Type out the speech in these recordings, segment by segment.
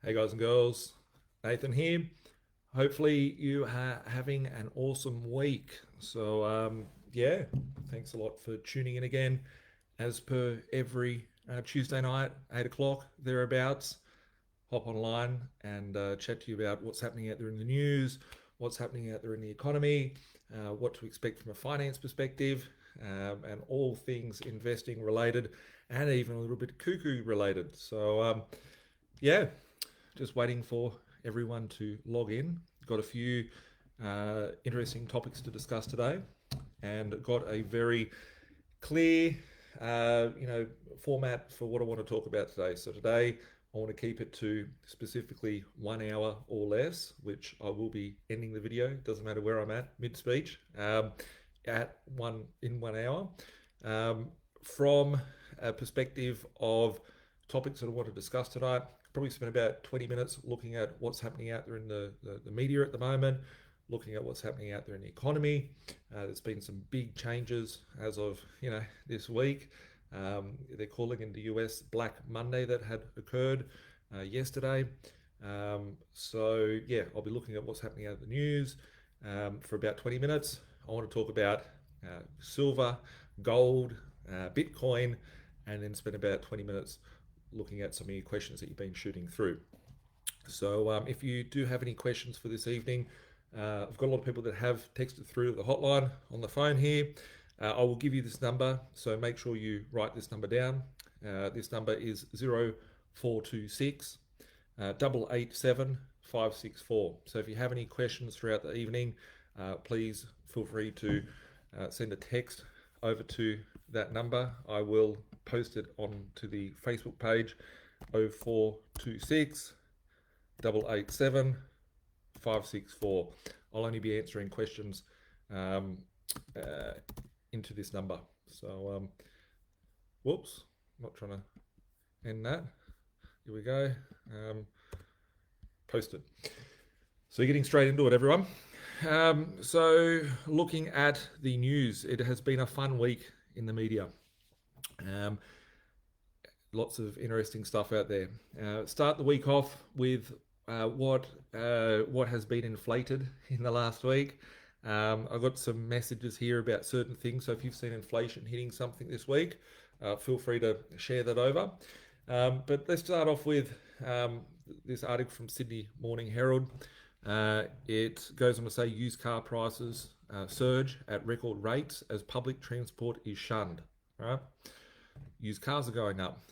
Hey guys and girls, Nathan here. Hopefully you are having an awesome week. Yeah, thanks a lot for tuning in again. As per every Tuesday night, 8 o'clock thereabouts, hop online and chat to you about what's happening out there in the news, what's happening out there in the economy, what to expect from a finance perspective, and all things investing related, and even a little bit cuckoo related. Yeah, just waiting for everyone to log in. Got a few interesting topics to discuss today, and got a very clear, format for what I want to talk about today. So today, I want to keep it to specifically 1 hour or less, which I will be ending the video. Doesn't matter where I'm at mid-speech. At 1 hour. From a perspective of topics that I want to discuss tonight, probably spend about 20 minutes looking at what's happening out there in the media at the moment, looking at what's happening out there in the economy. There's been some big changes as of this week. They're calling in the US Black Monday that had occurred yesterday. Yeah, I'll be looking at what's happening out of the news for about 20 minutes. I want to talk about silver, gold, Bitcoin, and then spend about 20 minutes looking at some of your questions that you've been shooting through. If you do have any questions for this evening, I've got a lot of people that have texted through the hotline on the phone here. I will give you this number, so make sure you write this number down. This number is 0426 887 564. So if you have any questions throughout the evening, please feel free to send a text over to that number. I will post it onto the Facebook page 0426 887 564. I'll only be answering questions into this number. Whoops, not trying to end that. Here we go. Posted. So getting straight into it, everyone. Looking at the news, it has been a fun week in the media. Lots of interesting stuff out there. Start the week off with what has been inflated in the last week. I've got some messages here about certain things. So if you've seen inflation hitting something this week, feel free to share that over. But let's start off with this article from Sydney Morning Herald. It goes on to say used car prices surge at record rates as public transport is shunned. Right? Used cars are going up.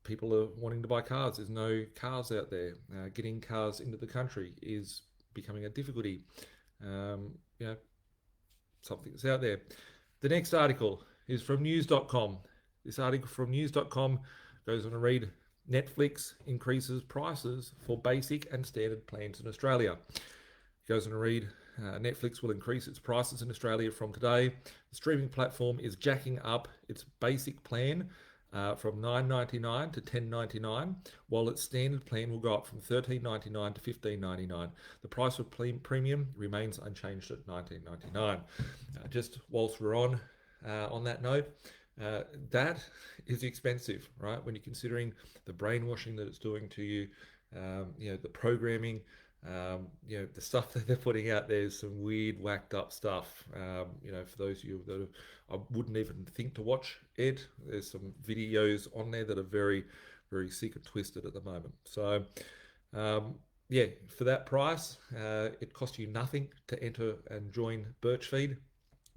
People are wanting to buy cars. There's no cars out there. Getting cars into the country is becoming a difficulty. Something that's out there. The next article is from news.com. This article from news.com goes on to read Netflix increases prices for basic and standard plans in Australia. It goes on to read Netflix will increase its prices in Australia from today. The streaming platform is jacking up its basic plan from $9.99 to $10.99, while its standard plan will go up from $13.99 to $15.99. The price of premium remains unchanged at $19.99. Just whilst we're on that note, that is expensive, right? When you're considering the brainwashing that it's doing to you, the programming, the stuff that they're putting out there is some weird, whacked up stuff. For those of you that I wouldn't even think to watch it, there's some videos on there that are very, very sick and twisted at the moment. For that price, it costs you nothing to enter and join Birch Feed.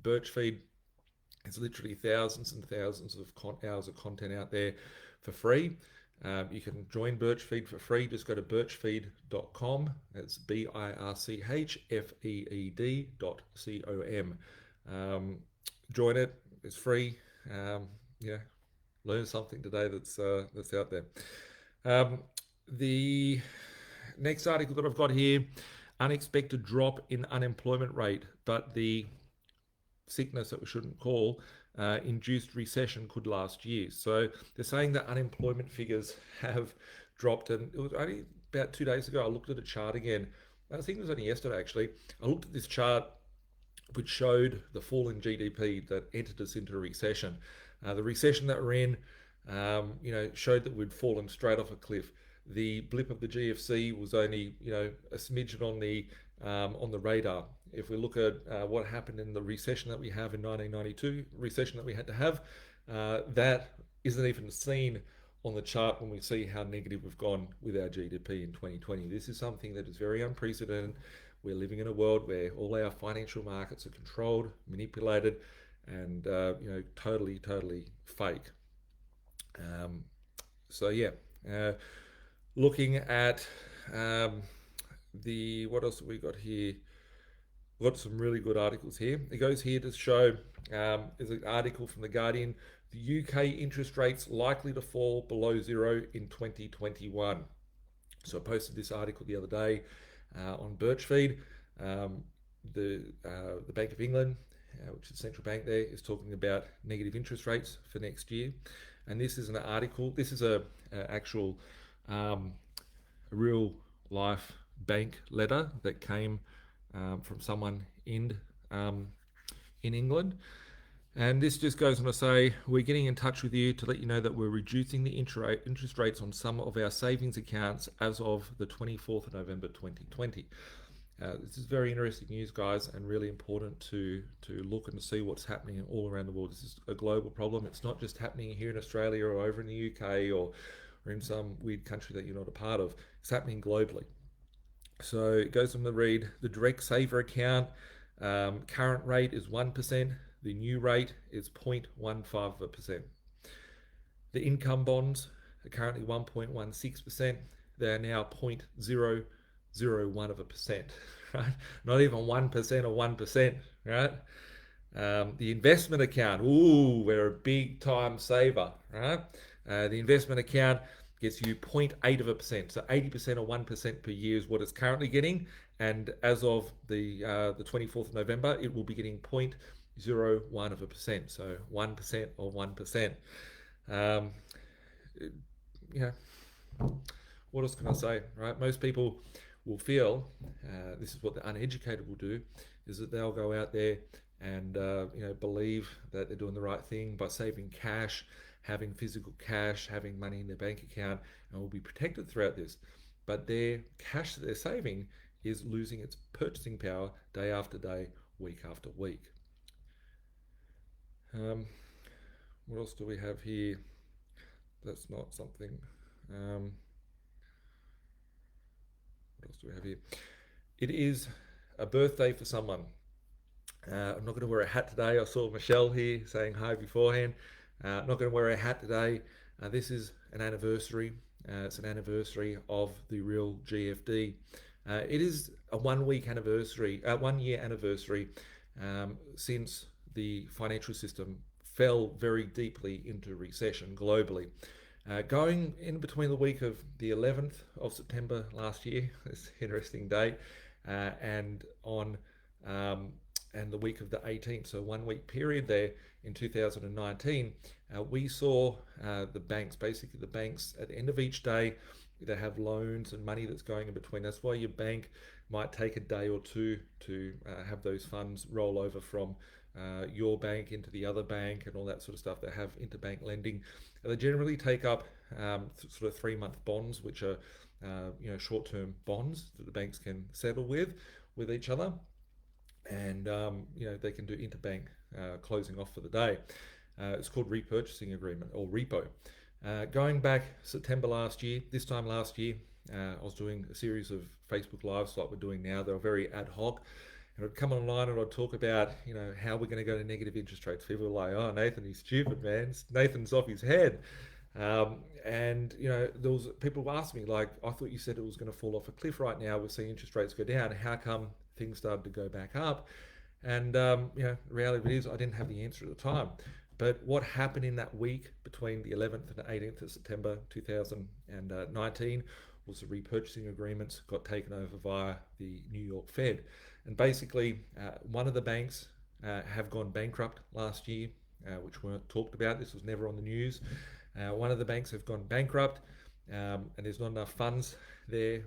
Birch Feed is literally thousands and thousands of hours of content out there for free. You can join Birch Feed for free. Just go to birchfeed.com. That's birchfeed.com. Join it. It's free. Learn something today that's out there. The next article that I've got here: unexpected drop in unemployment rate, but the sickness that we shouldn't call induced recession could last years. So they're saying that unemployment figures have dropped, and it was only about 2 days ago I looked at a chart again. I think it was only yesterday actually. I looked at this chart which showed the fall in GDP that entered us into a recession. The recession that we're in showed that we'd fallen straight off a cliff. The blip of the GFC was only, a smidgen on the radar. If we look at what happened in the recession that we have in 1992, recession that we had to have, that isn't even seen on the chart when we see how negative we've gone with our GDP in 2020. This is something that is very unprecedented. We're living in a world where all our financial markets are controlled, manipulated, and totally, totally fake. So yeah, looking at what else have we got here? We've got some really good articles here. It goes here to show, there's an article from The Guardian, the UK interest rates likely to fall below zero in 2021. So I posted this article the other day on Birch feed. The Bank of England, which is the central bank there, is talking about negative interest rates for next year. And this is an article, this is a actual real life bank letter that came from someone in England. And this just goes on to say, we're getting in touch with you to let you know that we're reducing the interest rates on some of our savings accounts as of the 24th of November 2020. This is very interesting news, guys, and really important to look and to see what's happening all around the world. This is a global problem. It's not just happening here in Australia or over in the UK or in some weird country that you're not a part of. It's happening globally. So it goes on to read, the direct saver account current rate is 1%. The new rate is 0.15%. The income bonds are currently 1.16%. They are now 0.001%, right? Not even 1% or 1%, right? The investment account, ooh, we're a big time saver, right? The investment account gets you 0.8%. So 80% or 1% per year is what it's currently getting. And as of the 24th of November, it will be getting 0.01%. So 1% or 1%. What else can I say, right? Most people will feel, this is what the uneducated will do, is that they'll go out there and believe that they're doing the right thing by saving cash, having physical cash, having money in their bank account, and will be protected throughout this. But their cash that they're saving is losing its purchasing power day after day, week after week. What else do we have here? That's not something. What else do we have here? It is a birthday for someone. I'm not going to wear a hat today. I saw Michelle here saying hi beforehand. Not going to wear a hat today. This is an anniversary. It's an anniversary of the real GFD. It is a 1 year anniversary since the financial system fell very deeply into recession globally. Going in between the week of the 11th of September last year, it's an interesting date, and the week of the 18th, so 1 week period there in 2019, we saw the banks at the end of each day, they have loans and money that's going in between. That's why your bank might take a day or two to have those funds roll over from your bank into the other bank and all that sort of stuff. They have interbank lending. They generally take up sort of 3-month bonds, which are short-term bonds that the banks can settle with each other, and they can do interbank closing off for the day. It's called repurchasing agreement, or repo. Going back September last year, this time last year, I was doing a series of Facebook Lives like we're doing now. They were very ad hoc. And I'd come online and I'd talk about, how we're going to go to negative interest rates. People were like, oh, Nathan, he's stupid, man. Nathan's off his head. There was people who asked me, like, I thought you said it was going to fall off a cliff right now. We're seeing interest rates go down. How come things started to go back up? And, the reality is I didn't have the answer at the time. But what happened in that week between the 11th and the 18th of September 2019 was the repurchasing agreements got taken over via the New York Fed. And basically, one of the banks have gone bankrupt last year, which weren't talked about. This was never on the news. One of the banks have gone bankrupt, and there's not enough funds there.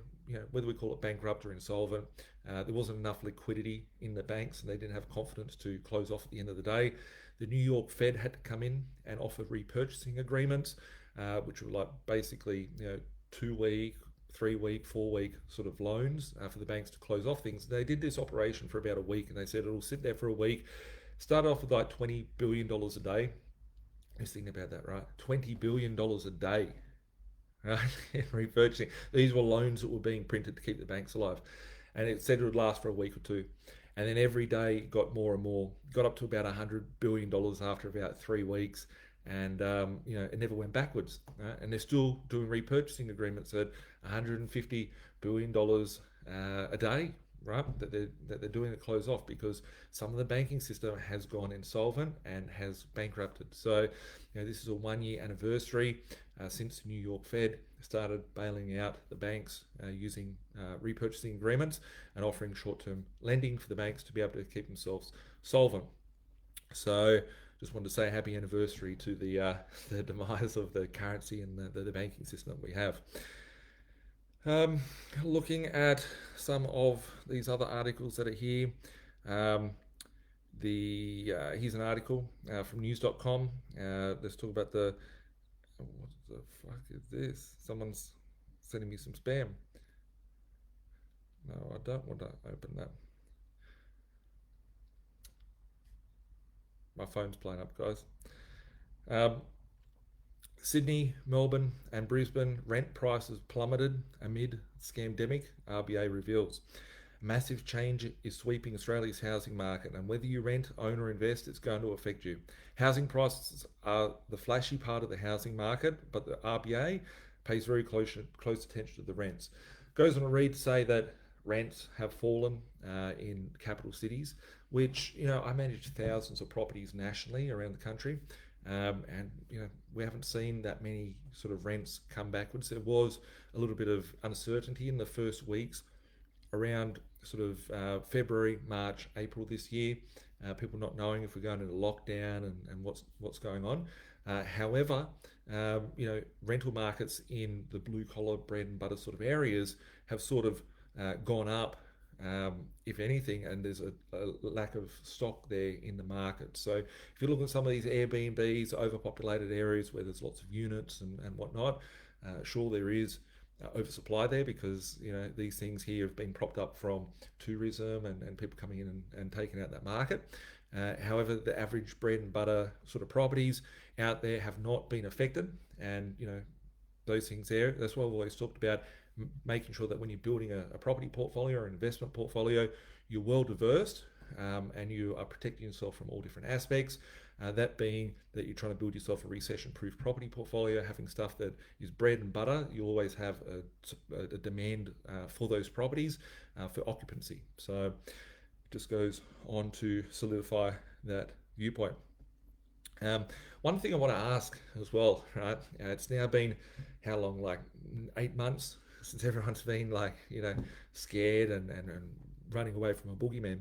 Whether we call it bankrupt or insolvent, there wasn't enough liquidity in the banks, and they didn't have confidence to close off at the end of the day. The New York Fed had to come in and offer repurchasing agreements. which were like basically 2 week, 3 week, 4 week sort of loans for the banks to close off things. They did this operation for about a week, and they said it'll sit there for a week. Started off with like $20 billion a day. Just thinking about that, right? $20 billion a day, right? Repurchasing. These were loans that were being printed to keep the banks alive, and it said it would last for a week or two, and then every day got more and more. Got up to about $100 billion after about 3 weeks, and it never went backwards. Right? And they're still doing repurchasing agreements at $150 billion a day, right? That they're doing to close off because some of the banking system has gone insolvent and has bankrupted. So, this is a 1 year anniversary since the New York Fed started bailing out the banks using repurchasing agreements and offering short-term lending for the banks to be able to keep themselves solvent. So, just wanted to say happy anniversary to the demise of the currency and the banking system that we have. Looking at some of these other articles that are here. Here's an article from news.com. Let's talk about what the fuck is this? Someone's sending me some spam. No, I don't want to open that. My phone's playing up, guys. Sydney, Melbourne, and Brisbane rent prices plummeted amid scamdemic, RBA reveals. Massive change is sweeping Australia's housing market, and whether you rent, own, or invest, it's going to affect you. Housing prices are the flashy part of the housing market, but the RBA pays very close attention to the rents. Goes on to read to say that rents have fallen in capital cities, which I manage thousands of properties nationally around the country. And we haven't seen that many sort of rents come backwards. There was a little bit of uncertainty in the first weeks around sort of February, March, April this year. People not knowing if we're going into lockdown and what's going on. However, rental markets in the blue collar bread and butter sort of areas have sort of gone up, if anything, and there's a lack of stock there in the market. So if you look at some of these Airbnbs, overpopulated areas where there's lots of units and whatnot, sure there is oversupply there because these things here have been propped up from tourism and people coming in and taking out that market. However, the average bread and butter sort of properties out there have not been affected, and those things there. That's why we've always talked about making sure that when you're building a property portfolio or an investment portfolio, you're well diverse and you are protecting yourself from all different aspects. That being that you're trying to build yourself a recession-proof property portfolio, having stuff that is bread and butter. You always have a demand for those properties for occupancy. So it just goes on to solidify that viewpoint. One thing I want to ask as well, right? It's now been how long? Like 8 months since everyone's been scared and running away from a boogeyman.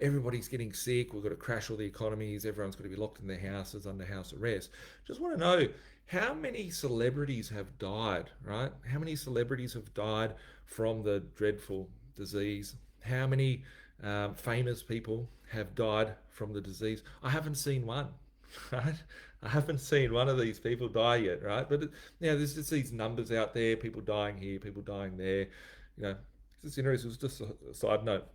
Everybody's getting sick. We've got to crash all the economies. Everyone's got to be locked in their houses under house arrest. Just want to know how many celebrities have died, right? How many celebrities have died from the dreadful disease? How many famous people have died from the disease? I haven't seen one, right? I haven't seen one of these people die yet, right? But there's just these numbers out there, people dying here, people dying there. It's just interesting. It was just a side note.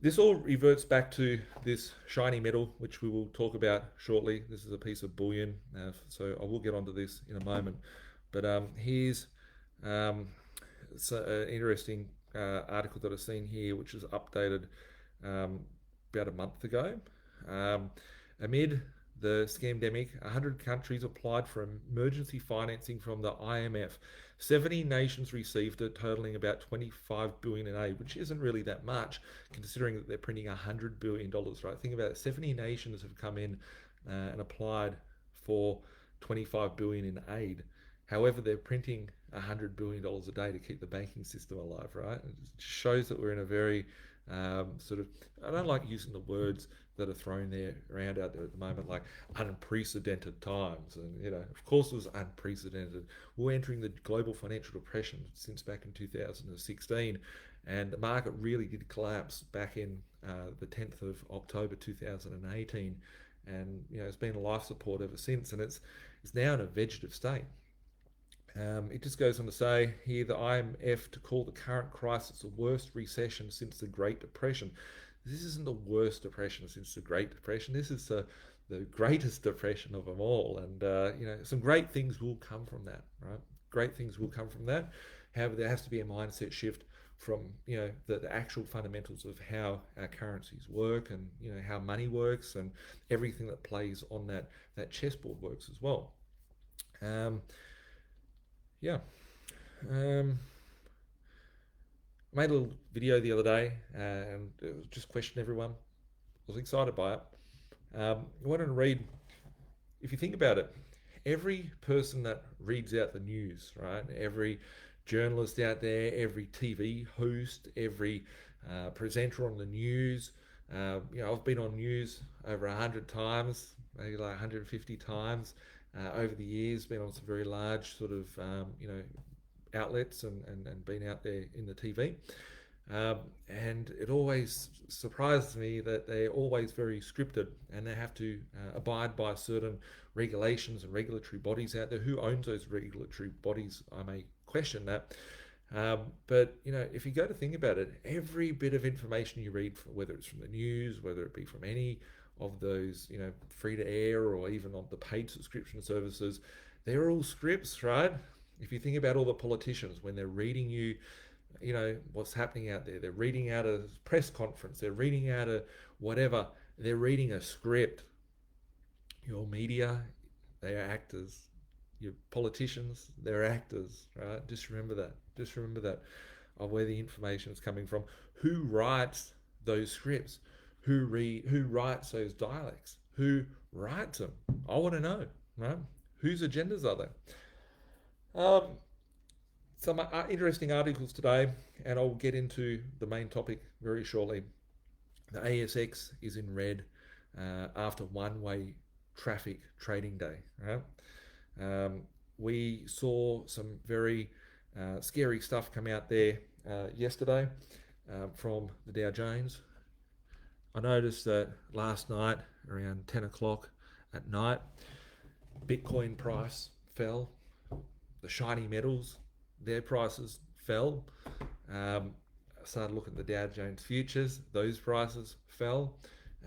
This all reverts back to this shiny metal, which we will talk about shortly. This is a piece of bullion, so I will get onto this in a moment. But here's an interesting article that I've seen here, which was updated about a month ago. Amid the scamdemic, 100 countries applied for emergency financing from the IMF. 70 nations received it, totaling about $25 billion in aid, which isn't really that much, considering that they're printing $100 billion, right? Think about it. 70 nations have come in and applied for $25 billion in aid. However, they're printing $100 billion a day to keep the banking system alive, right? It shows that we're in a very I don't like using the words that are thrown there around out there at the moment, like unprecedented times. And, of course it was unprecedented. We're entering the global financial depression since back in 2016. And the market really did collapse back in the 10th of October 2018. and it's been a life support ever since, and it's now in a vegetative state. It just goes on to say here the IMF to call the current crisis the worst recession since the Great Depression. This isn't the worst depression since the Great Depression. This is the greatest depression of them all. And, some great things will come from that, right? Great things will come from that. However, there has to be a mindset shift from, the actual fundamentals of how our currencies work, and, how money works, and everything that plays on that chessboard works as well. Yeah. Um, I made a little video the other day, and it was just questioning everyone. I was excited by it. I wanted to read, if you think about it, every person that reads out the news, right? Every journalist out there, every TV host, every presenter on the news. I've been on news over 100 times, maybe like 150 times over the years, been on some very large sort of, outlets, and been out there in the TV. And it always surprises me that they're always very scripted, and they have to abide by certain regulations and regulatory bodies out there. Who owns those regulatory bodies? I may question that. But if you go to think about it, every bit of information you read, whether it's from the news, whether it be from any of those, free to air, or even on the paid subscription services, they're all scripts, right? If you think about all the politicians, when they're reading you, what's happening out there, they're reading out a press conference, they're reading out a whatever, they're reading a script. Your media, they are actors. Your politicians, they're actors, right? Just remember that. Just remember that, of where the information is coming from. Who writes those scripts? Who writes those dialects? Who writes them? I want to know, right? Whose agendas are they? Some interesting articles today, and I'll get into the main topic very shortly. The ASX is in red after one-way traffic trading day, right? We saw some very scary stuff come out there yesterday from the Dow Jones. I noticed that last night, around 10 o'clock at night, Bitcoin price fell. The shiny metals, their prices fell. I started looking at the Dow Jones futures, those prices fell,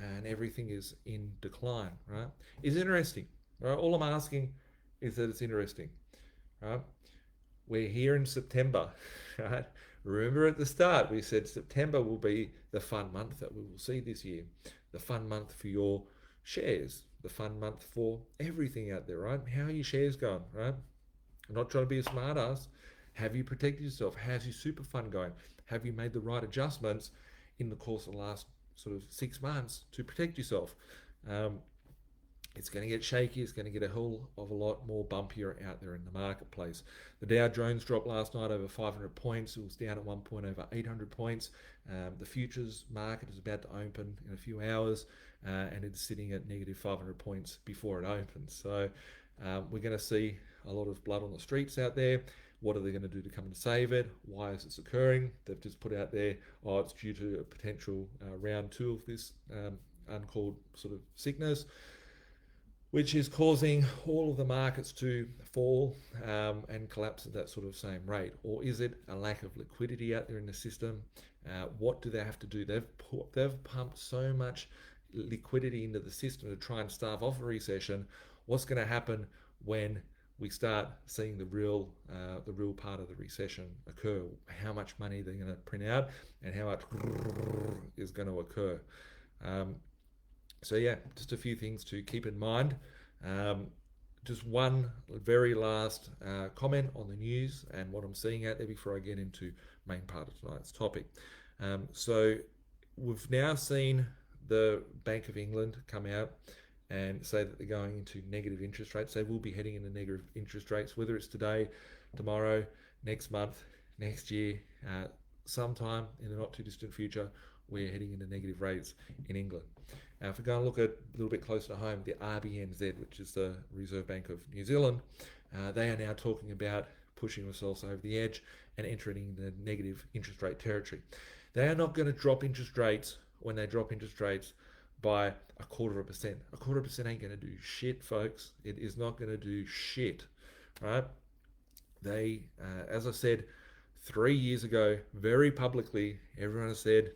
and everything is in decline, right? It's interesting, right? All I'm asking is that it's interesting, right? We're here in September, right? Remember at the start, we said September will be the fun month that we will see this year. The fun month for your shares, the fun month for everything out there, right? How are your shares going, right? I'm not trying to be a smart ass. Have you protected yourself? How's your super fund going? Have you made the right adjustments in the course of the last sort of 6 months to protect yourself? It's going to get shaky. It's going to get a whole of a lot more bumpier out there in the marketplace. The Dow Jones dropped last night over 500 points. It was down at one point over 800 points. The futures market is about to open in a few hours, and it's sitting at negative 500 points before it opens. So we're going to see a lot of blood on the streets out there. What are they going to do to come and save it? Why is this occurring? They've just put out there, it's due to a potential round 2 of this uncalled sort of sickness, which is causing all of the markets to fall and collapse at that sort of same rate. Or is it a lack of liquidity out there in the system? What do they have to do? They've pumped so much liquidity into the system to try and stave off a recession. What's going to happen when we start seeing the real part of the recession occur? How much money they're going to print out, and how much is going to occur? So yeah, just a few things to keep in mind. Just one very last comment on the news and what I'm seeing out there before I get into main part of tonight's topic. So we've now seen the Bank of England come out and say that they're going into negative interest rates. They will be heading into negative interest rates, whether it's today, tomorrow, next month, next year, sometime in the not too distant future, we're heading into negative rates in England. Now, if we go and look at a little bit closer to home, the RBNZ, which is the Reserve Bank of New Zealand, they are now talking about pushing themselves over the edge and entering into negative interest rate territory. They are not going to drop interest rates when they drop interest rates by a quarter of a percent. A quarter of a percent ain't going to do shit, folks. It is not going to do shit, right? They, as I said 3 years ago, very publicly, everyone said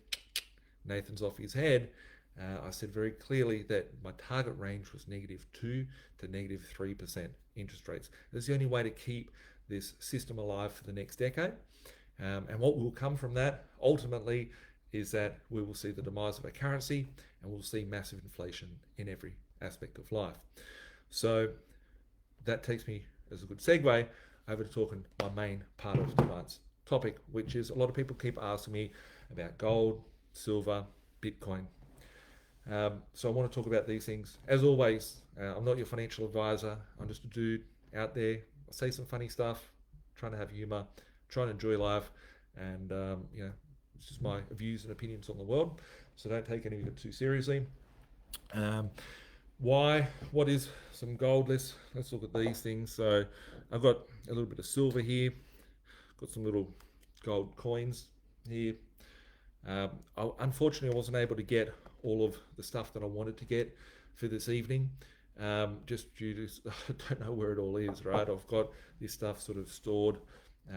Nathan's off his head. I said very clearly that my target range was -2 to -3% interest rates. That's the only way to keep this system alive for the next decade. And what will come from that ultimately is that we will see the demise of our currency and we'll see massive inflation in every aspect of life. So that takes me as a good segue over to talking my main part of tonight's topic, which is a lot of people keep asking me about gold, silver, Bitcoin. So I want to talk about these things. As always, I'm not your financial advisor. I'm just a dude out there. I say some funny stuff, trying to have humor, trying to enjoy life, and it's just my views and opinions on the world. So don't take any of it too seriously. Why? What is some gold? Let's look at these things. So I've got a little bit of silver here. Got some little gold coins here. Unfortunately, I wasn't able to get all of the stuff that I wanted to get for this evening, just due to I don't know where it all is. Right, I've got this stuff sort of stored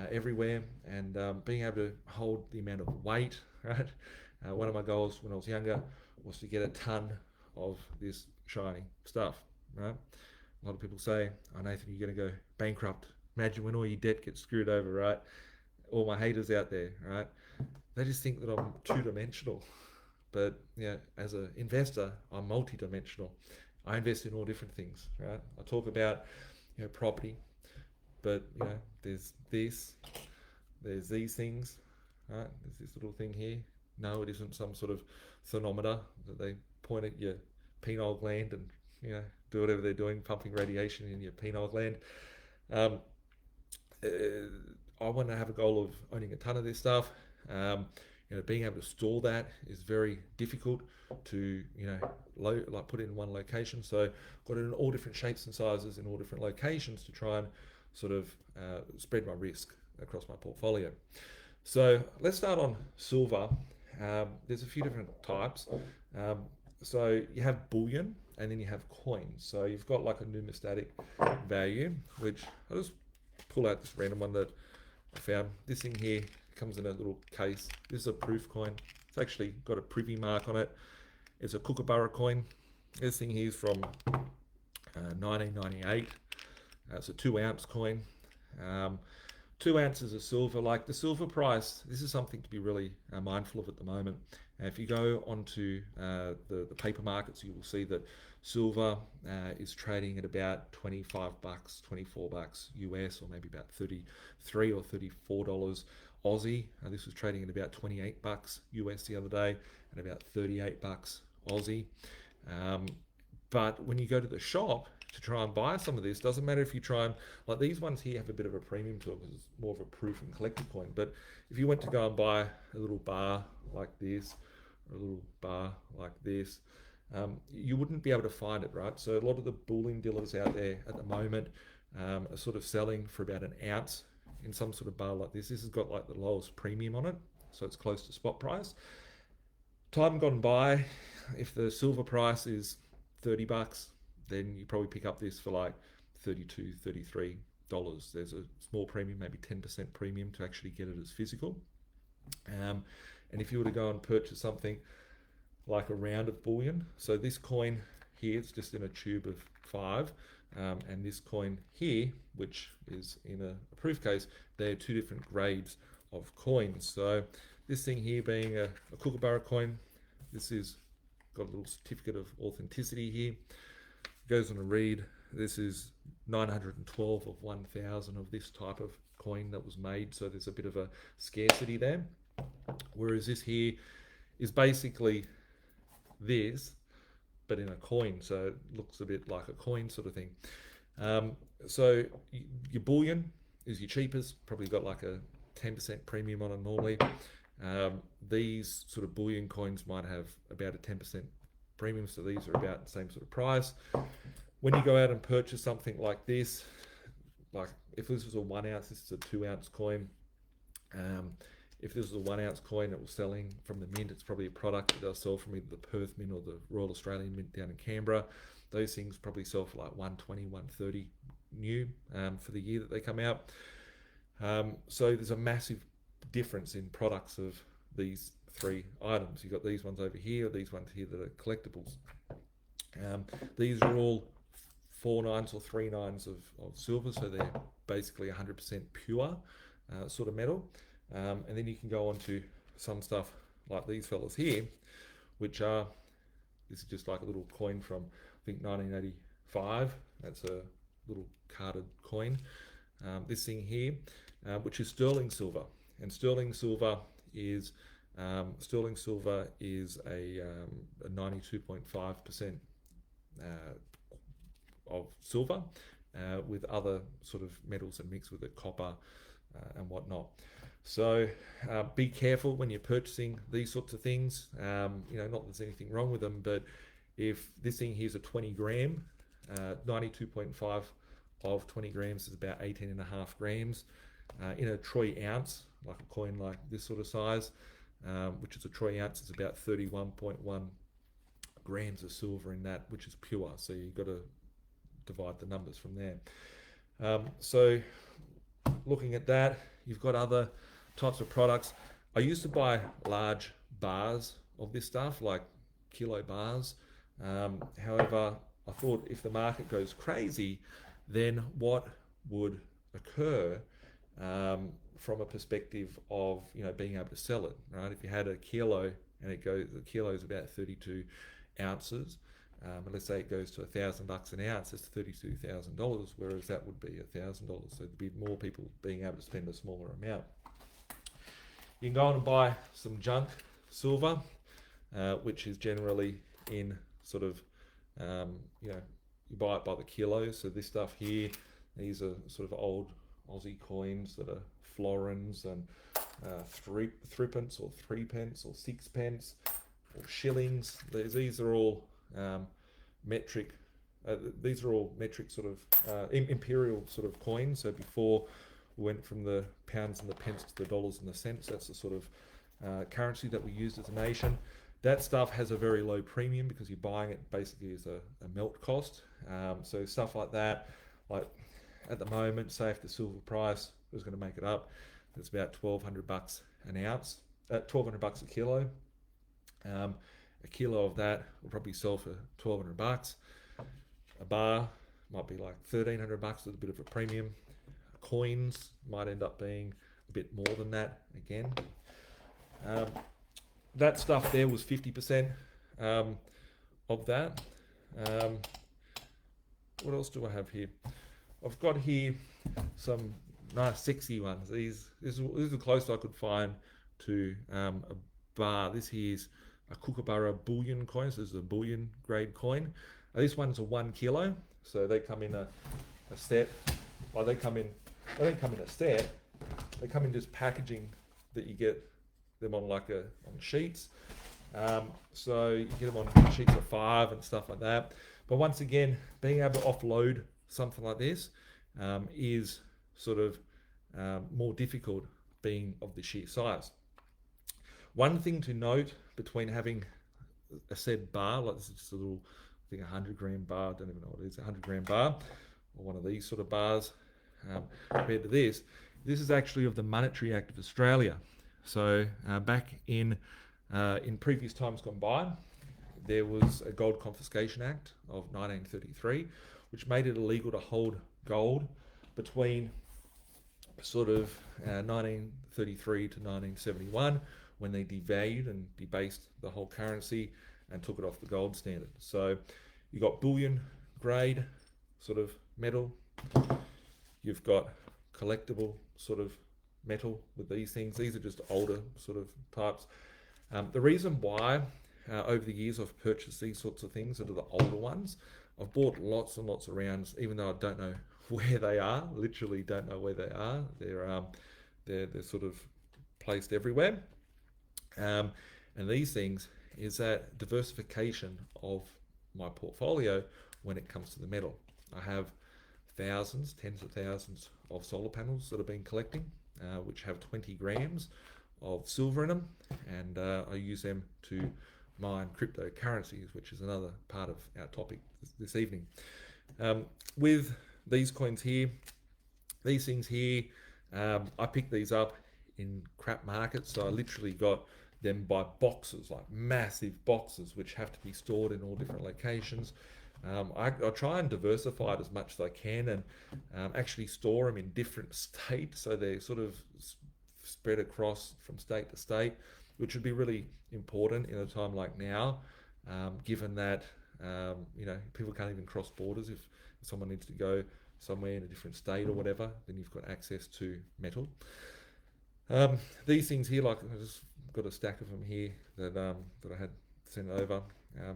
everywhere, and being able to hold the amount of weight. Right, one of my goals when I was younger was to get a ton of this shiny stuff. Right, a lot of people say, "Oh, Nathan, you're going to go bankrupt." Imagine when all your debt gets screwed over. Right, all my haters out there. Right. They just think that I'm two-dimensional, but as an investor, I'm multi-dimensional. I invest in all different things, right? I talk about, property, but there's these things, right? There's this little thing here. No, it isn't some sort of thermometer that they point at your pineal gland and do whatever they're doing, pumping radiation in your pineal gland. I want to have a goal of owning a ton of this stuff. Being able to store that is very difficult to put it in one location. So got it in all different shapes and sizes in all different locations to try and sort of spread my risk across my portfolio. So let's start on silver. There's a few different types. So you have bullion and then you have coins. So you've got like a numismatic value, which I'll just pull out this random one that I found. This thing here comes in a little case. This is a proof coin. It's actually got a privy mark on it. It's a Kookaburra coin. This thing here is from 1998. It's a 2-ounce coin. 2 ounces of silver. Like the silver price, this is something to be really mindful of at the moment. If you go onto the paper markets, you will see that silver is trading at about $25, $24 US, or maybe about $33 or $34 Aussie. This was trading at about $28 US the other day, and about $38 Aussie. But when you go to the shop to try and buy some of this, doesn't matter if you try and, like these ones here have a bit of a premium to it because it's more of a proof and collector coin. But if you went to go and buy a little bar like this, or a little bar like this, you wouldn't be able to find it, right? So a lot of the bullion dealers out there at the moment are sort of selling for about an ounce in some sort of bar like this. This has got like the lowest premium on it, so it's close to spot price. Time gone by, if the silver price is $30, then you probably pick up this for like $32, $33. There's a small premium, maybe 10% premium to actually get it as physical. And if you were to go and purchase something like a round of bullion, so this coin here is just in a tube of 5, and this coin here, which is in a proof case, they're 2 different grades of coins. So this thing here being a Kookaburra coin, this is got a little certificate of authenticity here. It goes on a read. This is 912 of 1,000 of this type of coin that was made, so there's a bit of a scarcity there. Whereas this here is basically this, but in a coin, so it looks a bit like a coin sort of thing. So your bullion is your cheapest, probably got like a 10% premium on it normally. These sort of bullion coins might have about a 10% premium, so these are about the same sort of price. When you go out and purchase something like this, like if this was a 1 ounce, this is a 2 ounce coin. if this is a 1 ounce coin that was selling from the mint, it's probably a product that does sell from either the Perth Mint or the Royal Australian Mint down in Canberra. Those things probably sell for like 120, 130 new for the year that they come out. So there's a massive difference in products of these three items. You've got these ones over here, these ones here that are collectibles. These are all 4 nines or 3 nines of silver, so they're basically 100% pure sort of metal. And then you can go on to some stuff like these fellas here, which are, this is just like a little coin from, I think, 1985. That's a little carded coin. This thing here, which is sterling silver, and sterling silver is a 92.5% of silver, with other sort of metals that mix with it, copper and whatnot. So be careful when you're purchasing these sorts of things. Not that there's anything wrong with them, but if this thing here is a 20 gram, 92.5 of 20 grams is about 18.5 grams. In a troy ounce, like a coin like this sort of size, which is a troy ounce, is about 31.1 grams of silver in that, which is pure. So you've got to divide the numbers from there. So looking at that, you've got other types of products. I used to buy large bars of this stuff, like kilo bars. However, I thought if the market goes crazy, then what would occur from a perspective of being able to sell it, right? If you had a kilo and the kilo is about 32 ounces, and let's say it goes to $1,000 an ounce, it's $32,000, whereas that would be $1,000. So there'd be more people being able to spend a smaller amount. You can go on and buy some junk silver, which is generally in sort of, you buy it by the kilo. So this stuff here, these are sort of old Aussie coins that are florins and threepence or 3p or 6p or shillings. These are all metric. These are all metric sort of imperial sort of coins. So before we went from the pounds and the pence to the dollars and the cents, that's the sort of currency that we used as a nation. That stuff has a very low premium because you're buying it basically as a melt cost. So stuff like that, like at the moment, say if the silver price was going to make it up, it's about $1,200 an ounce, $1,200 a kilo. A kilo of that will probably sell for $1,200. A bar might be like $1,300 with a bit of a premium. Coins might end up being a bit more than that again. That stuff there was 50% of that. What else do I have here? I've got here some nice sexy ones. This is the closest I could find to a bar. This here is a Kookaburra Bullion coin. So this is a Bullion grade coin. This one's a 1 kilo. So they come in a set. Well, they don't come in a set. They come in just packaging that you get them on on sheets. So you get them on sheets of 5 and stuff like that. But once again, being able to offload something like this is sort of more difficult being of the sheer size. One thing to note between having a said bar, like this is just a little, I think 100 gram bar, I don't even know what it is, 100 gram bar, or one of these sort of bars, compared to this is actually of the Monetary Act of Australia. So back in previous times gone by, there was a Gold Confiscation Act of 1933, which made it illegal to hold gold between sort of 1933 to 1971, when they devalued and debased the whole currency and took it off the gold standard. So you got bullion grade sort of metal. You've got collectible sort of metal with these things. These are just older sort of types. The reason why over the years I've purchased these sorts of things that are the older ones, I've bought lots and lots of rounds, even though I don't know where they are, literally don't know where they are. They're sort of placed everywhere. And these things is that diversification of my portfolio when it comes to the metal. I have thousands, tens of thousands of solar panels that I've been collecting, which have 20 grams of silver in them, and I use them to mine cryptocurrencies, which is another part of our topic this evening. With these coins here, these things here, I picked these up in crap markets, so I literally got them by boxes, like massive boxes, which have to be stored in all different locations. I try and diversify it as much as I can, and actually store them in different states, so they're sort of spread across from state to state, which would be really important in a time like now, given that people can't even cross borders. If someone needs to go somewhere in a different state or whatever, then you've got access to metal. These things here, like I just got a stack of them here that I had sent over.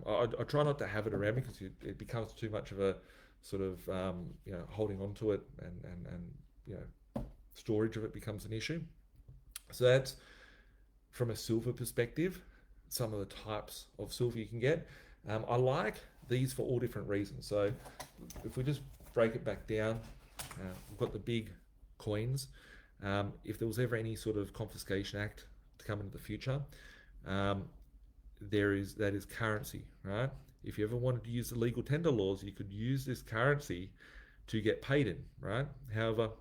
I try not to have it around because it becomes too much of a sort of holding on to it, and storage of it becomes an issue. So that's from a silver perspective, some of the types of silver you can get. I like these for all different reasons. So if we just break it back down, we've got the big coins. If there was ever any sort of Confiscation Act to come into the future, that is currency, right? If you ever wanted to use the legal tender laws, you could use this currency to get paid in, right? However,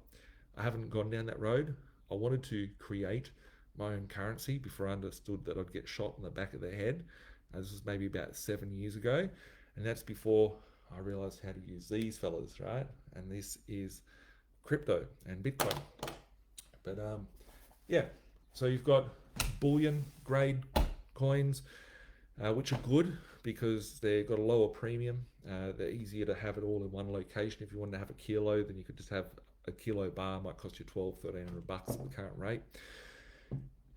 I haven't gone down that road. I wanted to create my own currency before I understood that I'd get shot in the back of the head. This was maybe about 7 years ago, and that's before I realized how to use these fellas, right? And this is crypto and Bitcoin. But so you've got bullion grade coins, which are good because they've got a lower premium. They're easier to have it all in one location. If you wanted to have a kilo, then you could just have a kilo bar. Might cost you $1,200-$1,300 at the current rate.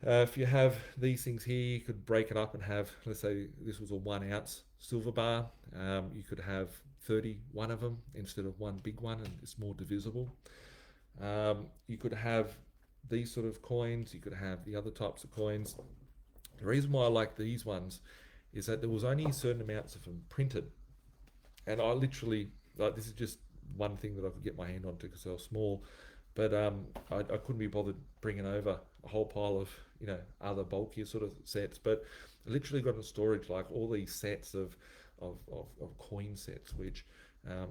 If you have these things here, you could break it up and have, let's say this was a 1 ounce silver bar. You could have 31 of them instead of one big one, and it's more divisible. You could have these sort of coins. You could have the other types of coins. The reason why I like these ones is that there was only certain amounts of them printed, and I literally, like, this is just one thing that I could get my hand onto because they were small, but I couldn't be bothered bringing over a whole pile of other bulkier sort of sets. But I literally got in storage like all these sets of coin sets, which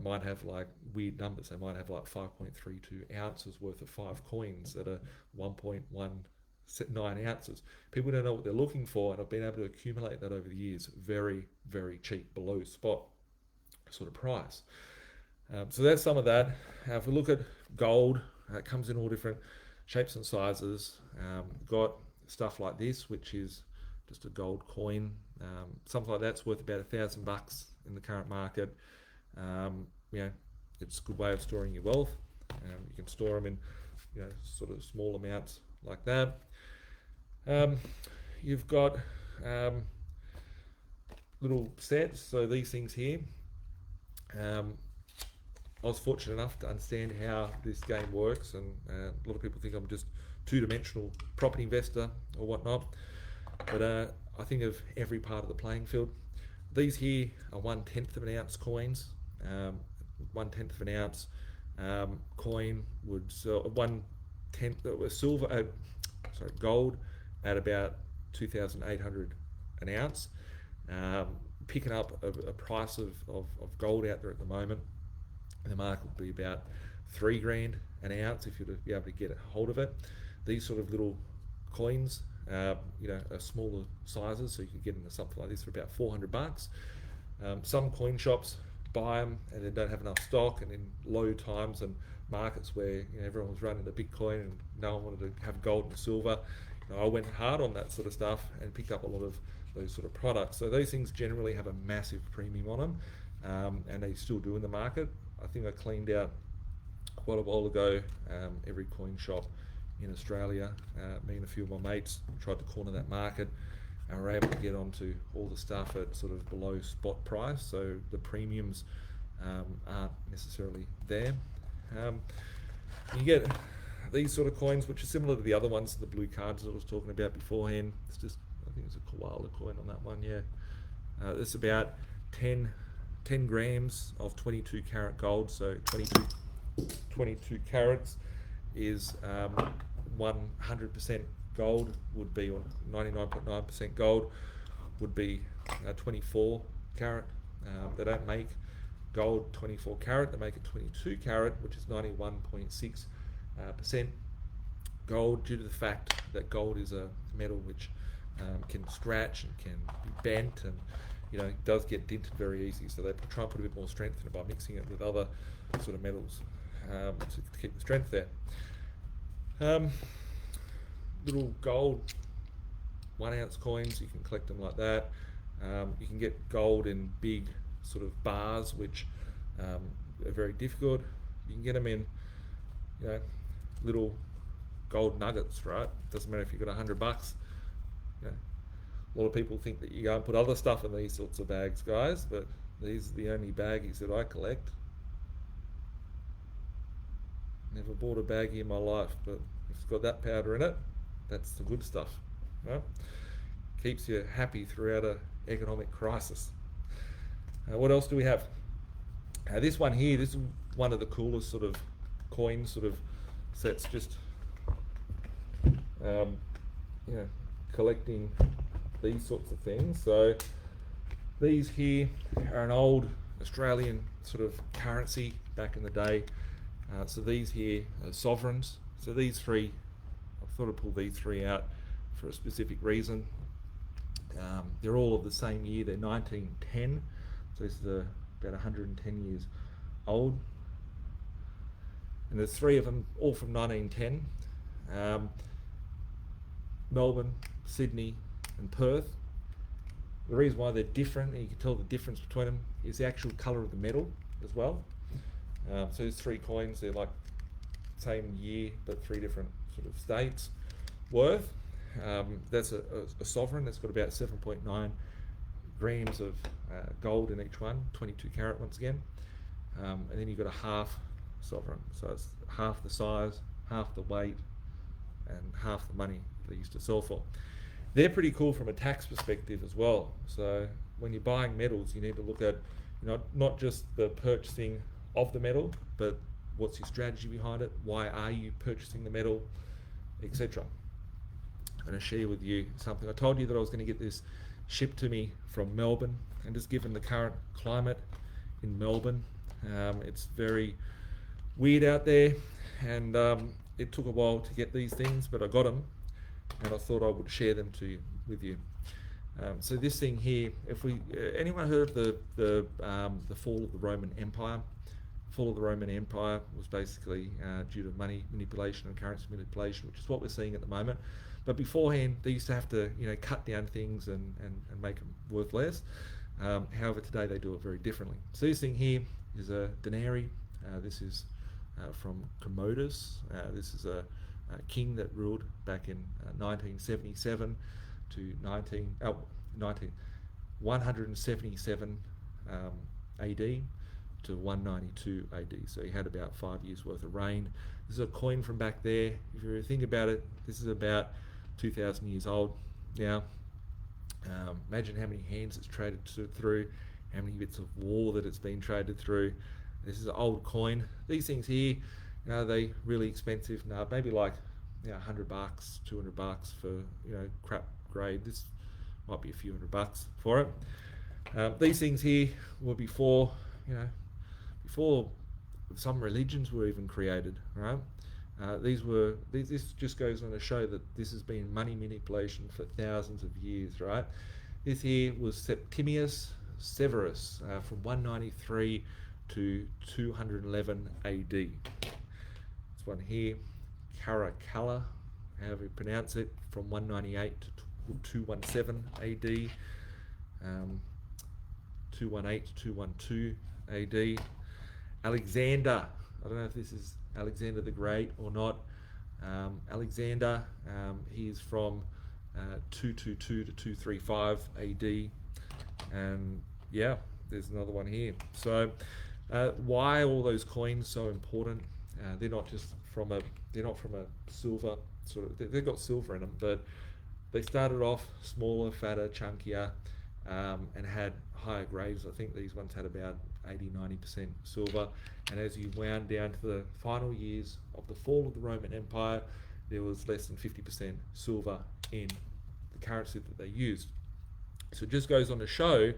might have like weird numbers. They might have like 5.32 ounces worth of 5 coins that are 1.9 ounces. People don't know what they're looking for, and I've been able to accumulate that over the years very, very cheap, below spot sort of price. So that's some of that. If we look at gold, it comes in all different shapes and sizes. Got stuff like this, which is just a gold coin. Something like that's worth about $1,000 in the current market. It's a good way of storing your wealth. You can store them in sort of small amounts like that. You've got little sets. So these things here, I was fortunate enough to understand how this game works, and a lot of people think I'm just two-dimensional property investor or whatnot, but I think of every part of the playing field. These here are 1/10 of an ounce coins. 1/10 of an ounce coin would sell 1/10 silver. Gold at about 2,800 an ounce. Picking up a price of gold out there at the moment, the market would be about $3,000 an ounce if you'd be able to get a hold of it. These sort of little coins, are smaller sizes, so you could get into something like this for about $400. Some coin shops buy them and they don't have enough stock, and in low times and markets where everyone was running to Bitcoin and no one wanted to have gold and silver, I went hard on that sort of stuff and picked up a lot of those sort of products. So those things generally have a massive premium on them, and they still do in the market. I think I cleaned out quite a while ago every coin shop in Australia. Me and a few of my mates tried to corner that market, and were able to get onto all the stuff at sort of below spot price, so the premiums aren't necessarily there. You get these sort of coins, which are similar to the other ones, the blue cards that I was talking about beforehand. It's just, I think it's a koala coin on that one, yeah. It's about 10 grams of 22 karat gold, so 22 carats is 100% gold would be, or 99.9% gold would be 24 carat. They don't make gold 24 carat, they make it 22 carat, which is 91.6% gold, due to the fact that gold is a metal which can scratch and can be bent, and it does get dented very easy, so they try and put a bit more strength in it by mixing it with other sort of metals to keep the strength there. Little gold 1 ounce coins, you can collect them like that. You can get gold in big sort of bars, which are very difficult. You can get them in little gold nuggets, right? Doesn't matter if you've got $100. A lot of people think that you go and put other stuff in these sorts of bags, guys, but these are the only baggies that I collect. Never bought a baggie in my life, but if it's got that powder in it, that's the good stuff, right? Keeps you happy throughout an economic crisis. What else do we have? This one here, this is one of the coolest sort of coin sort of sets, just collecting these sorts of things. So these here are an old Australian sort of currency back in the day. So these here are sovereigns. So these three, I thought I'd pull these three out for a specific reason. They're all of the same year, they're 1910. So this is about 110 years old. And there's three of them, all from 1910. Melbourne, Sydney and Perth. The reason why they're different, and you can tell the difference between them, is the actual colour of the metal as well. So there's three coins, they're like same year but three different sort of states worth. That's a sovereign that's got about 7.9 grams of gold in each one, 22 carat once again. And then you've got a half sovereign, so it's half the size, half the weight and half the money they used to sell for. They're pretty cool from a tax perspective as well. So when you're buying metals, you need to look at not just the purchasing of the metal, but what's your strategy behind it, why are you purchasing the metal, etc. I'm going to share with you something. I told you that I was going to get this shipped to me from Melbourne, and just given the current climate in Melbourne, it's very weird out there, and it took a while to get these things, but I got them, and I thought I would share them with you. So this thing here, if anyone heard of the fall of the Roman Empire? Fall of the Roman Empire was basically due to money manipulation and currency manipulation, which is what we're seeing at the moment. But beforehand, they used to have to cut down things and make them worth less. However, today they do it very differently. So this thing here is a denarii. This is from Commodus. This is a king that ruled back in 1977 to 177 AD to 192 AD. So he had about 5 years worth of reign. This is a coin from back there. If you think about it, this is about 2,000 years old now. Imagine how many hands it's traded through, how many bits of war that it's been traded through. This is an old coin. These things here, are they really expensive? No, maybe like $100, $200 for crap grade. This might be a few $100 for it. These things here were before some religions were even created, right? This just goes on to show that this has been money manipulation for thousands of years, right? This here was Septimius Severus from 193 to 211 AD. This one here, Caracalla, however you pronounce it, from 198 to 217 AD, 218 to 212 AD. Alexander, I don't know if this is Alexander the Great or not. Alexander, he is from 222 to 235 AD, and yeah, there's another one here. So why are all those coins so important? They're not from a silver sort of. They've got silver in them, but they started off smaller, fatter, chunkier, and had higher grades. I think these ones had about 80-90% silver, and as you wound down to the final years of the fall of the Roman Empire, there was less than 50% silver in the currency that they used. So it just goes on to show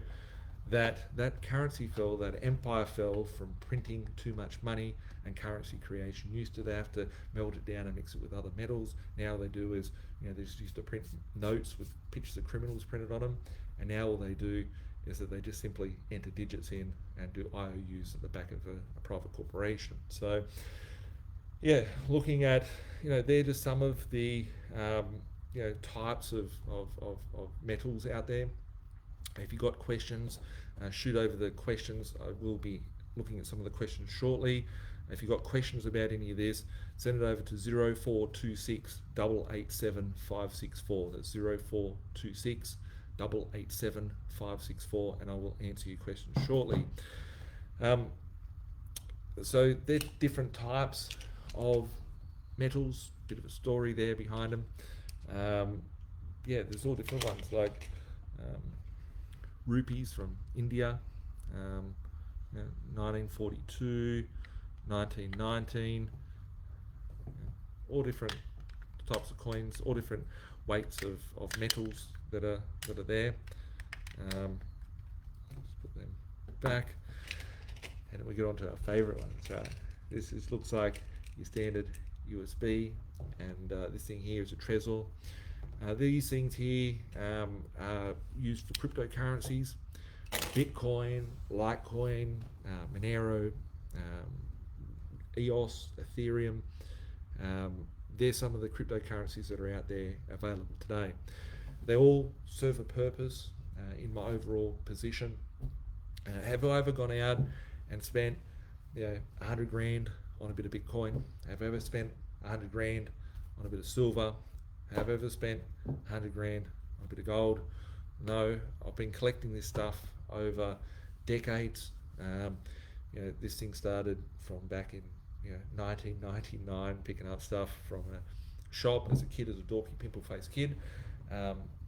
that that currency fell, that empire fell from printing too much money and currency creation. Used to they have to melt it down and mix it with other metals. Now they do is, they just used to print notes with pictures of criminals printed on them, and now all they do is that they just simply enter digits in and do IOUs at the back of a private corporation. So yeah, looking at, they're just some of the types of metals out there. If you've got questions, shoot over the questions. I will be looking at some of the questions shortly. If you've got questions about any of this, send it over to 0426 887 564. That's 0426 887 564, and I will answer your questions shortly. So they're different types of metals, bit of a story there behind them. There's all different ones, like rupees from India, 1942, 1919, all different types of coins, all different weights of metals that are there. Let's put them back, and then we get on to our favourite one. So this looks like your standard USB, and this thing here is a Trezor. These things here are used for cryptocurrencies: Bitcoin, Litecoin, Monero, EOS, Ethereum. They're some of the cryptocurrencies that are out there available today. They all serve a purpose in my overall position. Have I ever gone out and spent 100 grand on a bit of Bitcoin? Have I ever spent 100 grand on a bit of silver? Have I ever spent 100 grand on a bit of gold? No, I've been collecting this stuff over decades. This thing started from back in 1999, picking up stuff from a shop as a kid, as a dorky pimple-faced kid.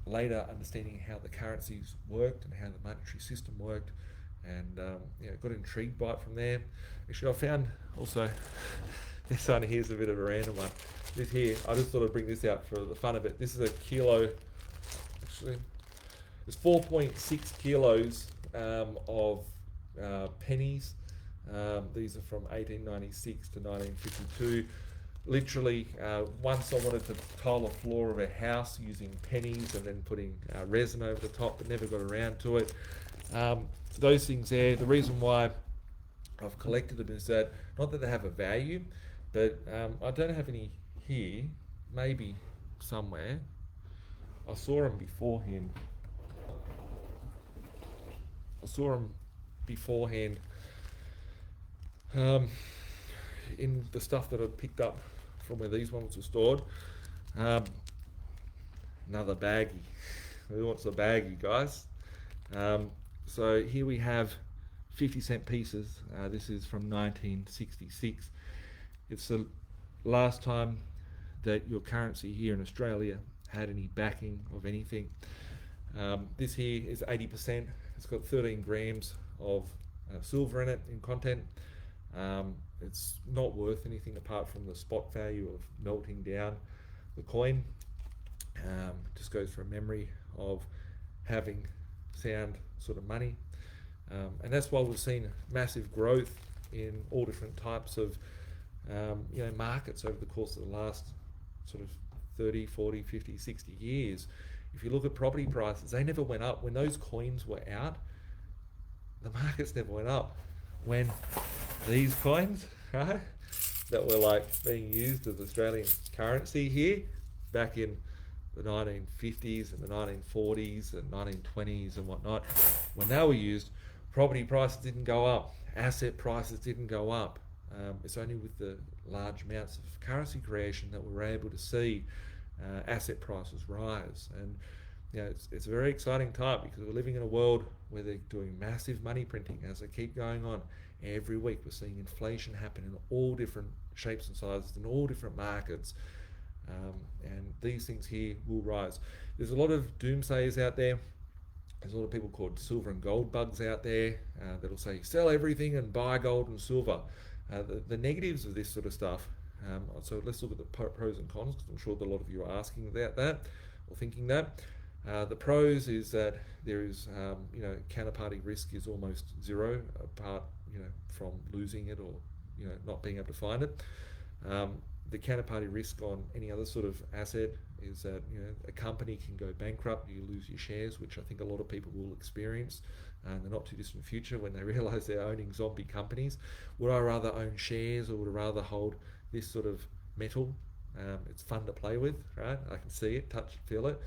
Later understanding how the currencies worked and how the monetary system worked, and got intrigued by it from there. Actually, I found also this one here's a bit of a random one. This here, I just thought I'd bring this out for the fun of it. This is a kilo. Actually, it's 4.6 kilos of pennies. These are from 1896 to 1952. Literally, once I wanted to tile the floor of a house using pennies and then putting resin over the top, but never got around to it. Those things there, the reason why I've collected them is that, not that they have a value, but I don't have any here, maybe somewhere. I saw them beforehand. In the stuff that I picked up from where these ones were stored. Another baggie. Who wants a baggie, guys? So here we have 50-cent pieces. This is from 1966. It's the last time that your currency here in Australia had any backing of anything. This here is 80%. It's got 13 grams of silver in it, in content. It's not worth anything apart from the spot value of melting down the coin. Just goes for a memory of having sound sort of money. And that's why we've seen massive growth in all different types of markets over the course of the last sort of 30, 40, 50, 60 years. If you look at property prices, they never went up. When those coins were out, the markets never went up. When these coins, right, that were like being used as Australian currency here back in the 1950s and the 1940s and 1920s and whatnot, when they were used, property prices didn't go up, asset prices didn't go up. It's only with the large amounts of currency creation that we're able to see asset prices rise. And it's a very exciting time, because we're living in a world where they're doing massive money printing as they keep going on. Every week we're seeing inflation happen in all different shapes and sizes in all different markets, and these things here will rise. There's a lot of doomsayers out there. There's a lot of people called silver and gold bugs out there that'll say sell everything and buy gold and silver. The negatives of this sort of stuff So let's look at the pros and cons, because I'm sure that a lot of you are asking about that or thinking that. The pros is that there is, counterparty risk is almost zero, apart, from losing it or, not being able to find it. The counterparty risk on any other sort of asset is that, a company can go bankrupt, you lose your shares, which I think a lot of people will experience in the not too distant future when they realise they're owning zombie companies. Would I rather own shares, or would I rather hold this sort of metal? It's fun to play with, right? I can see it, touch it, feel it,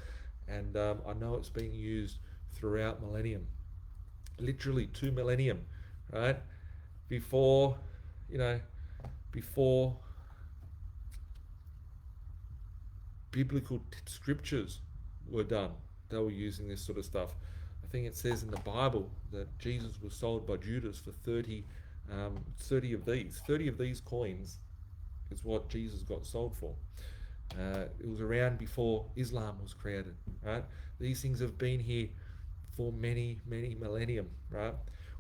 and I know it's being used throughout millennium, literally 2 millennium, right? Before, before biblical scriptures were done, they were using this sort of stuff. I think it says in the Bible that Jesus was sold by Judas for 30 of these coins is what Jesus got sold for. It was around before Islam was created, right? These things have been here for many, many millennium, right?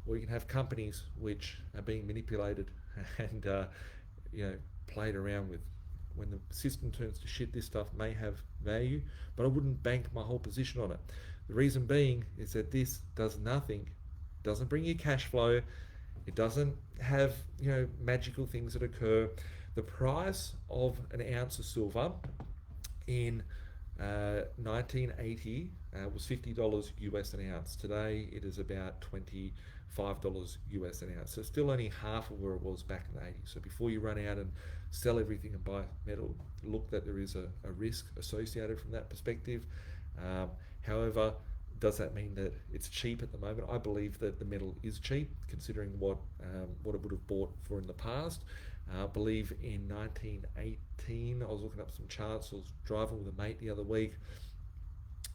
Or you can have companies which are being manipulated and played around with. When the system turns to shit, this stuff may have value, but I wouldn't bank my whole position on it. The reason being is that this does nothing, doesn't bring you cash flow, it doesn't have magical things that occur. The price of an ounce of silver in 1980 was $50 US an ounce. Today it is about $25 US an ounce. So still only half of where it was back in the 80s. So before you run out and sell everything and buy metal, look that there is a risk associated from that perspective. However, does that mean that it's cheap at the moment? I believe that the metal is cheap, considering what it would have bought for in the past. I believe in 1918, I was looking up some charts. I was driving with a mate the other week,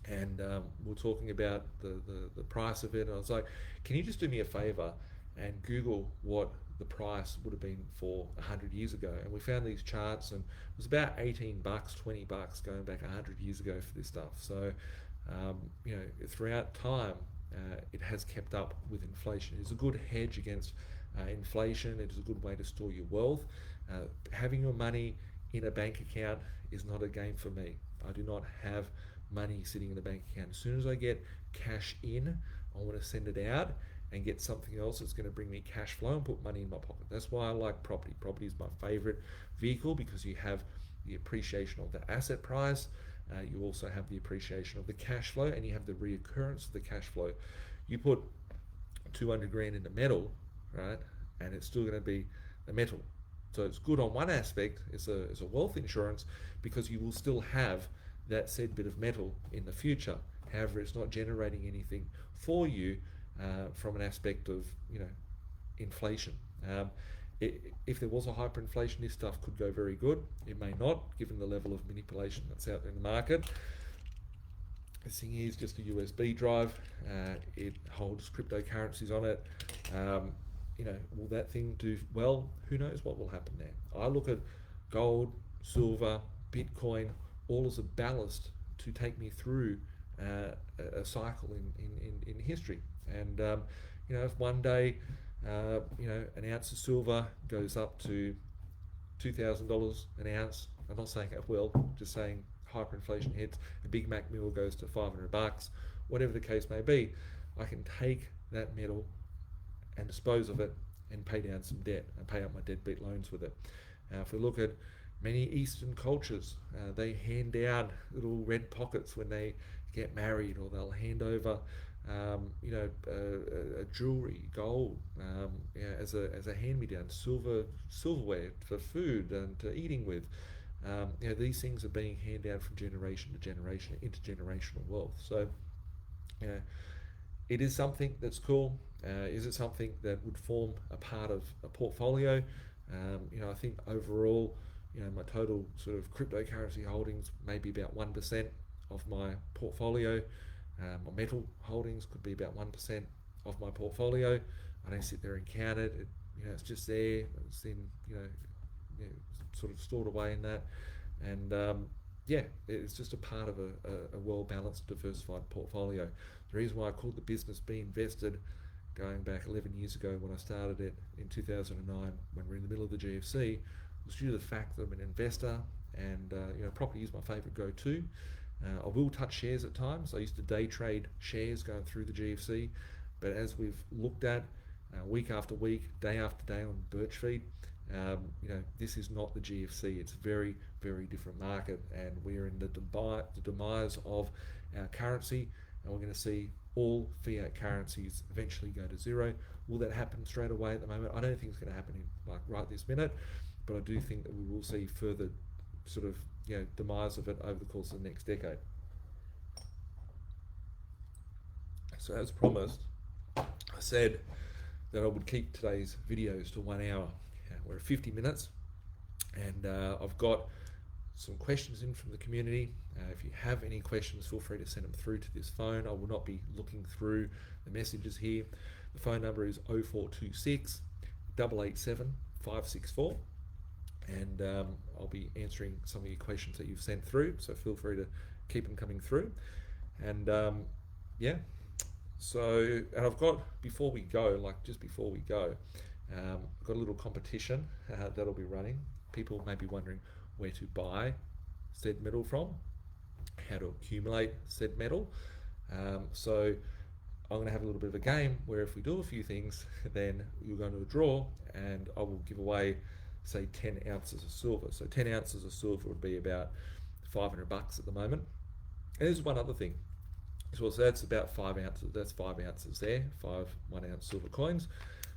and we were talking about the price of it. And I was like, can you just do me a favor and Google what the price would have been for 100 years ago? And we found these charts, and it was about $18, $20 going back 100 years ago for this stuff. So, throughout time, it has kept up with inflation. It's a good hedge against inflation. It is a good way to store your wealth. Having your money in a bank account is not a game for me. I do not have money sitting in a bank account. As soon as I get cash in, I want to send it out and get something else that's going to bring me cash flow and put money in my pocket. That's why I like property. Property is my favorite vehicle, because you have the appreciation of the asset price, you also have the appreciation of the cash flow, and you have the reoccurrence of the cash flow. You put 200 grand into metal, right, and it's still going to be the metal. So it's good on one aspect, it's a wealth insurance, because you will still have that said bit of metal in the future. However, it's not generating anything for you from an aspect of inflation. If there was a hyperinflation, this stuff could go very good. It may not, given the level of manipulation that's out there in the market. This thing is just a USB drive. It holds cryptocurrencies on it. Will that thing do well? Who knows what will happen there? I look at gold, silver, Bitcoin, all as a ballast to take me through a cycle in history. And if one day an ounce of silver goes up to $2,000 an ounce, I'm not saying it will, just saying hyperinflation hits, a Big Mac meal goes to $500, whatever the case may be, I can take that metal and dispose of it and pay down some debt and pay up my deadbeat loans with it. If we look at many Eastern cultures, they hand down little red pockets when they get married, or they'll hand over jewelry, gold, as a hand-me-down, silverware for food and eating with. These things are being handed down from generation to generation, intergenerational wealth. So, it is something that's cool. Is it something that would form a part of a portfolio? I think overall, my total sort of cryptocurrency holdings may be about 1% of my portfolio. My metal holdings could be about 1% of my portfolio. I don't sit there and count it. It's just there. It's in, sort of stored away in that. And it's just a part of a well-balanced, diversified portfolio. The reason why I called the business B.Invested, going back 11 years ago when I started it in 2009, when we were in the middle of the GFC, it's due to the fact that I'm an investor, and property is my favourite go-to. I will touch shares at times. I used to day trade shares going through the GFC, but as we've looked at week after week, day after day on Birch feed, this is not the GFC. It's a very, very different market, and we're in the demise of our currency, and we're going to see all fiat currencies eventually go to zero. Will that happen straight away at the moment? I don't think it's going to happen in right this minute, but I do think that we will see further sort of demise of it over the course of the next decade. So as promised, I said that I would keep today's videos to 1 hour. We're at 50 minutes, and I've got some questions in from the community. If you have any questions, feel free to send them through to this phone. I will not be looking through the messages here. The phone number is 0426 887 564, and I'll be answering some of your questions that you've sent through, so feel free to keep them coming through. And so, and I've got, before we go, I've got a little competition that'll be running. People may be wondering where to buy said metal from, how to accumulate said metal. So I'm going to have a little bit of a game where if we do a few things, then you're going to a draw, and I will give away, say, 10 ounces of silver. So 10 ounces of silver would be about $500 at the moment. And there's one other thing. So that's about 5 ounces. That's 5 ounces there, 5 1-ounce silver coins.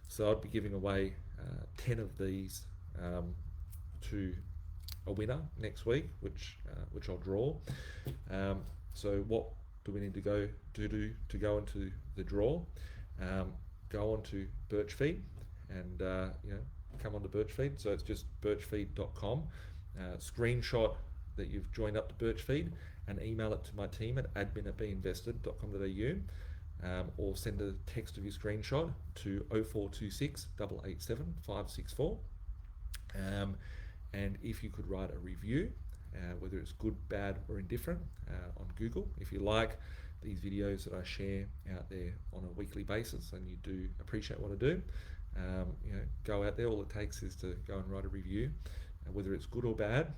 So I'd be giving away 10 of these to a winner next week, which I'll draw. So what do we need to go into the draw? Go onto Birch feed and come onto Birch feed. So it's just birchfeed.com. Screenshot that you've joined up to Birch feed and email it to my team at admin@binvested.com.au, or send a text of your screenshot to 0426 887 564. And if you could write a review, whether it's good, bad, or indifferent, on Google. If you like these videos that I share out there on a weekly basis and you do appreciate what I do, go out there. All it takes is to go and write a review, whether it's good or bad.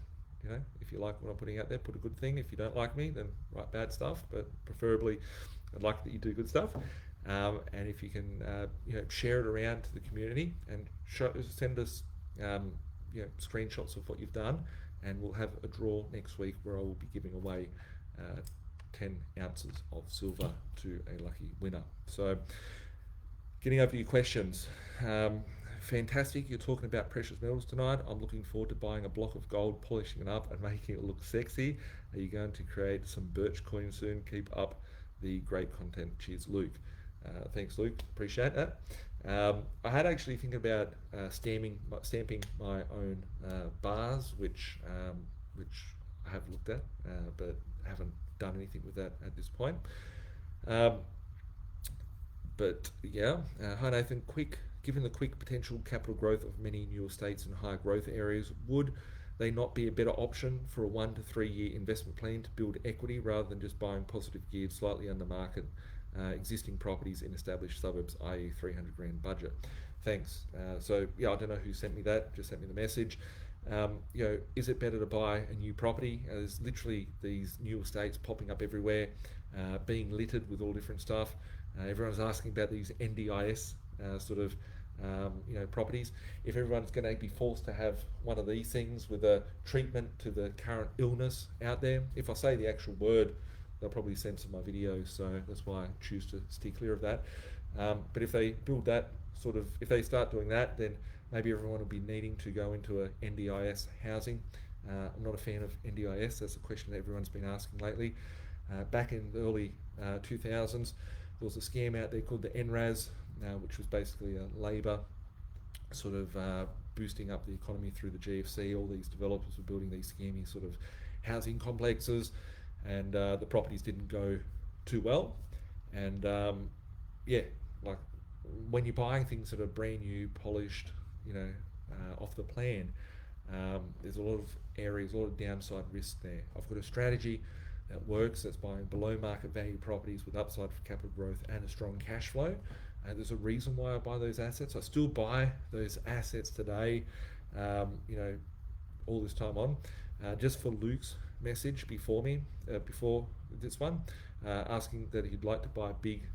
If you like what I'm putting out there, put a good thing. If you don't like me, then write bad stuff, but preferably I'd like that you do good stuff. And if you can share it around to the community and send us screenshots of what you've done, and we'll have a draw next week where I will be giving away 10 ounces of silver to a lucky winner. So getting over your questions. Fantastic, you're talking about precious metals tonight. I'm looking forward to buying a block of gold, polishing it up and making it look sexy. Are you going to create some Birch coin soon? Keep up the great content. Cheers, Luke. Thanks, Luke. Appreciate that. I had actually thinking about stamping my own bars, which I have looked at, but haven't done anything with that at this point. But yeah, hi Nathan. Given the quick potential capital growth of many new estates in higher growth areas, would they not be a better option for a 1 to 3 year investment plan to build equity rather than just buying positive geared, slightly under market existing properties in established suburbs, i.e. 300 grand budget? Thanks. So yeah, I don't know who sent me that, just sent me the message. Is it better to buy a new property? There's literally these new estates popping up everywhere, being littered with all different stuff. Everyone's asking about these NDIS properties. If everyone's going to be forced to have one of these things with a treatment to the current illness out there, if I say the actual word, they'll probably censor my videos, so that's why I choose to steer clear of that. But if they build that if they start doing that, then maybe everyone will be needing to go into a NDIS housing. I'm not a fan of NDIS. That's a question that everyone's been asking lately. Back in the early 2000s, there was a scam out there called the NRAS, which was basically a Labor boosting up the economy through the GFC. All these developers were building these scammy housing complexes, and the properties didn't go too well. And when you're buying things that are brand new, polished, off the plan, there's a lot of areas, a lot of downside risk there. I've got a strategy that works, that's buying below market value properties with upside for capital growth and a strong cash flow. There's a reason why I buy those assets. I still buy those assets today. all this time on, just for Luke's message before this one, asking that he'd like to buy a big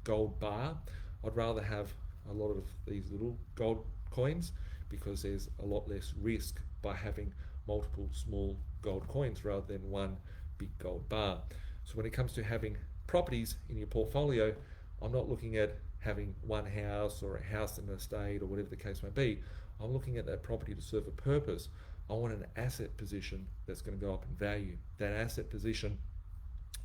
gold bar. I'd rather have a lot of these little gold coins because there's a lot less risk by having multiple small gold coins rather than one big gold bar. So when it comes to having properties in your portfolio, I'm not looking at having one house or a house in an estate or whatever the case may be. I'm looking at that property to serve a purpose. I want an asset position that's going to go up in value. That asset position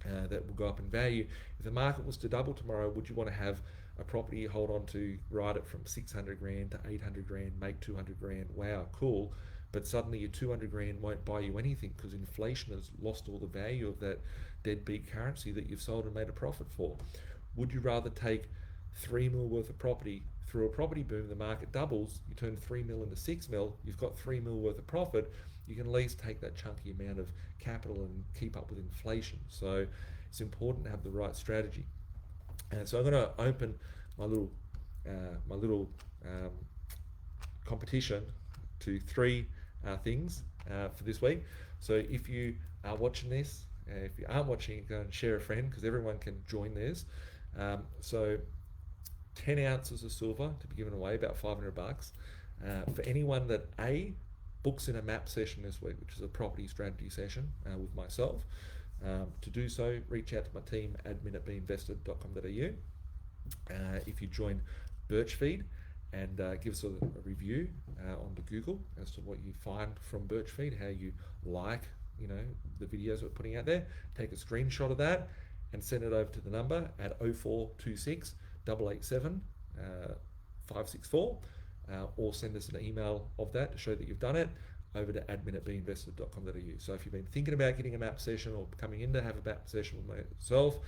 that will go up in value. If the market was to double tomorrow, would you want to have a property you hold on to, ride it from 600 grand to 800 grand, make 200 grand? Wow, cool. But suddenly your 200 grand won't buy you anything because inflation has lost all the value of that deadbeat currency that you've sold and made a profit for. Would you rather take 3 mil worth of property through a property boom, the market doubles, you turn 3 mil into 6 mil, you've got 3 mil worth of profit, you can at least take that chunky amount of capital and keep up with inflation. So it's important to have the right strategy. And so I'm going to open my little competition to 3 things for this week. So if you are watching this, if you aren't watching it, go and share a friend because everyone can join this. So 10 ounces of silver to be given away, about $500 for anyone that books in a map session this week, which is a property strategy session with myself. To do so, reach out to my team, admin@binvested.com.au. If you join Birch feed and give us a review on the Google as to what you find from Birch feed, how you like the videos we're putting out there, take a screenshot of that and send it over to the number at 0426 887 564, or send us an email of that to show that you've done it over to admin@binvested.com.au. So if you've been thinking about getting a map session or coming in to have a map session with myself,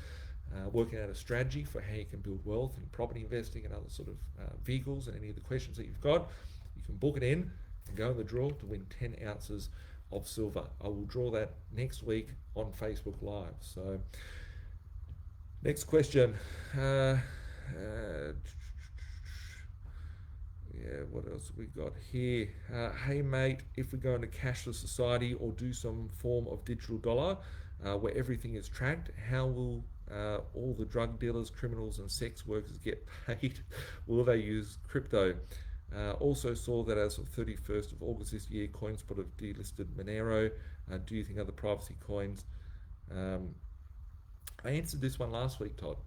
working out a strategy for how you can build wealth in property investing and other sort of vehicles, and any of the questions that you've got, you can book it in and go in the draw to win 10 ounces of silver. I will draw that next week on Facebook Live. So next question. What else have we got here? Hey mate, if we go into cashless society or do some form of digital dollar where everything is tracked, how will all the drug dealers, criminals and sex workers get paid? Will they use crypto? Also saw that as of 31st of August this year, CoinSpot have delisted Monero. Do you think other privacy coins? I answered this one last week, Todd.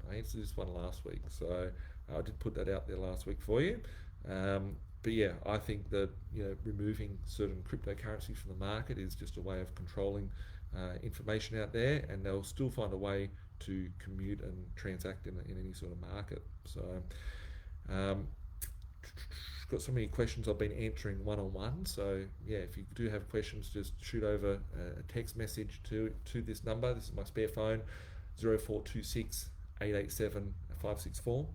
So I did put that out there last week for you. But yeah, I think that removing certain cryptocurrencies from the market is just a way of controlling information out there, and they'll still find a way to commute and transact in any sort of market. So got so many questions I've been answering one-on-one. So yeah, if you do have questions, just shoot over a text message to this number. This is my spare phone, 0426 887 564.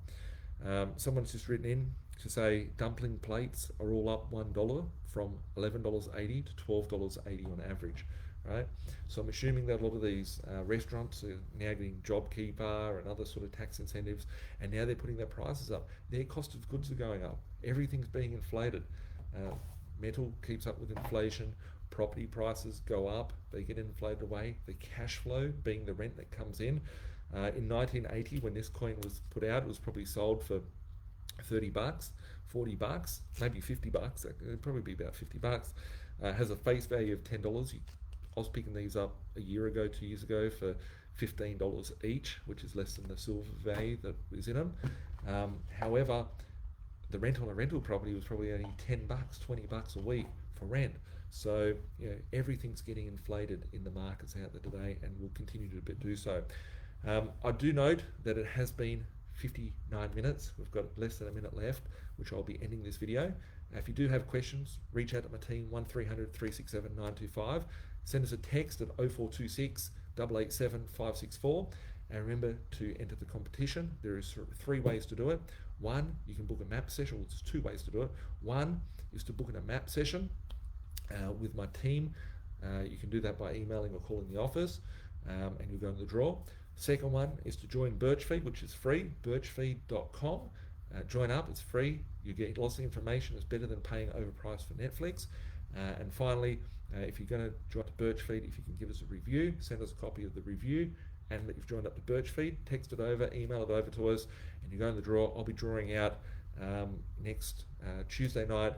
Someone's just written in to say dumpling plates are all up $1 from $11.80 to $12.80 on average, right? So I'm assuming that a lot of these restaurants are now getting JobKeeper and other sort of tax incentives, and now they're putting their prices up. Their cost of goods are going up. Everything's being inflated. Metal keeps up with inflation. Property prices go up. They get inflated away. The cash flow, being the rent that comes in. In 1980, when this coin was put out, it was probably sold for $30, $40, maybe $50. It'd probably be about $50. Has a face value of $10. I was picking these up a year ago, 2 years ago, for $15 each, which is less than the silver value that is in them. However, the rent on a rental property was probably only $10, $20 a week for rent. So everything's getting inflated in the markets out there today, and will continue to do so. I do note that it has been 59 minutes. We've got less than a minute left, which I'll be ending this video. If you do have questions, reach out to my team, 1300 367 925. Send us a text at 0426 887 564. And remember to enter the competition. There is 3 ways to do it. One, you can book a map session. Well, there's 2 ways to do it. One is to book in a map session with my team. You can do that by emailing or calling the office, and you'll go in the draw. Second one is to join Birch Feed, which is free, birchfeed.com. Join up, it's free. You get lots of information. It's better than paying overpriced for Netflix. And finally, if you're going to join the Birch feed, if you can give us a review, send us a copy of the review, and that you've joined up the Birch feed, text it over, email it over to us, and you go in the draw. I'll be drawing out next Tuesday night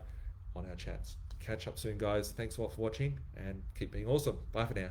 on our chats. Catch up soon, guys. Thanks a lot for watching, and keep being awesome. Bye for now.